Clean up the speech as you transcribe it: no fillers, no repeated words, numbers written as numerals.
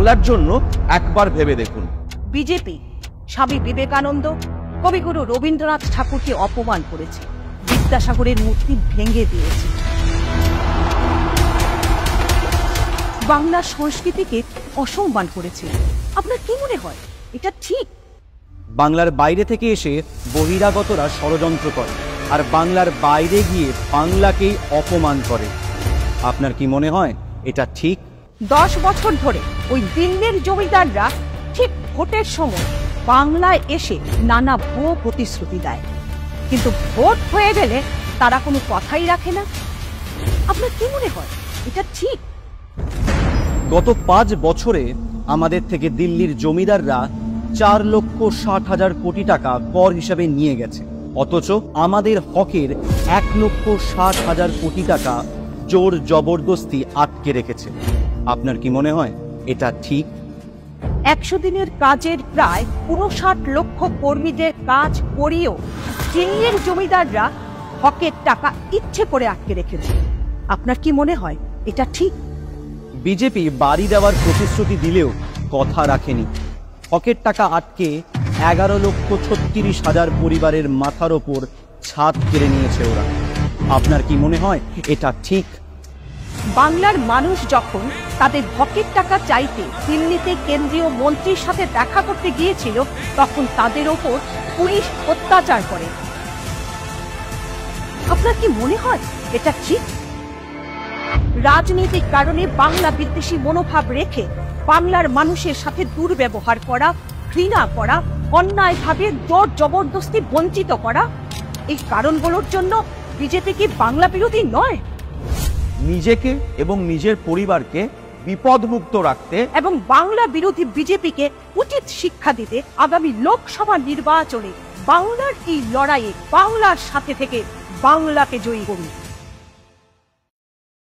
বাংলার জন্য একবার ভেবে দেখুন। বিজেপি স্বামী বিবেকানন্দ, কবিগুরু রবীন্দ্রনাথ ঠাকুরকে অপমান করেছে, বিদ্যাসাগরের মূর্তি ভেঙে দিয়েছে, বাংলার সংস্কৃতিকে অসম্মান করেছে। আপনার কি মনে হয় এটা ঠিক? বাংলার বাইরে থেকে এসে বহিরাগতরা ষড়যন্ত্র করে, আর বাংলার বাইরে গিয়ে বাংলাকেই অপমান করে। আপনার কি মনে হয় এটা ঠিক? 10 বছর ধরে ওই দিল্লির জমিদাররা ঠিক ভোটের সময় বাংলায় এসে নানা ভুয়ো প্রতিশ্রুতি দেয়, কিন্তু ভোট হয়ে গেলে তারা কোনো কথাই রাখে না। আপনার কি মনে হয় এটা ঠিক? গত 5 বছরে আমাদের থেকে দিল্লির জমিদাররা 4,60,000 কোটি টাকা কর হিসাবে নিয়ে গেছে, অথচ আমাদের হকের 1,60,000 কোটি টাকা জোর জবরদস্তি আটকে রেখেছে। আপনার কি মনে হয় এটা ঠিক? 100 দিনের কাজের প্রায় 59 লক্ষ কর্মীদের কাজ করিয়েও দিল্লির জমিদাররা হকের টাকা ইচ্ছে করে আটকে রেখেছে। আপনার কি মনে হয় এটা ঠিক? বিজেপি বাড়ি দেওয়ার প্রতিশ্রুতি দিলেও কথা রাখেনি। হকের টাকা আটকে 11,36,000 পরিবারের মাথার ওপর ছাদ কেড়ে নিয়েছে ওরা। আপনার কি মনে হয় এটা ঠিক? বাংলার মানুষ যখন তাদের হকের টাকা চাইতে দিল্লিতে কেন্দ্রীয় মন্ত্রীর সাথে দেখা করতে গিয়েছিল, তখন তাদের ওপর পুলিশ অত্যাচার করে। আপনার কি মনে হয় এটা ঠিক? রাজনৈতিক কারণে বাংলা বিদ্বেষী মনোভাব রেখে বাংলার মানুষের সাথে দুর্ব্যবহার করা, ঘৃণা করা, অন্যায়ভাবে জোর জবরদস্তি বঞ্চিত করা, এই কারণগুলোর জন্য বিজেপি কি বাংলা বিরোধী নয়? নিজেকে এবং নিজের পরিবারকে বিপদমুক্ত রাখতে এবং বাংলা বিরোধী বিজেপিকে উচিত শিক্ষা দিতে আগামী লোকসভা নির্বাচনে বাংলার এই লড়াইয়ে বাংলার সাথে থেকে বাংলাকে জয়ী করুন।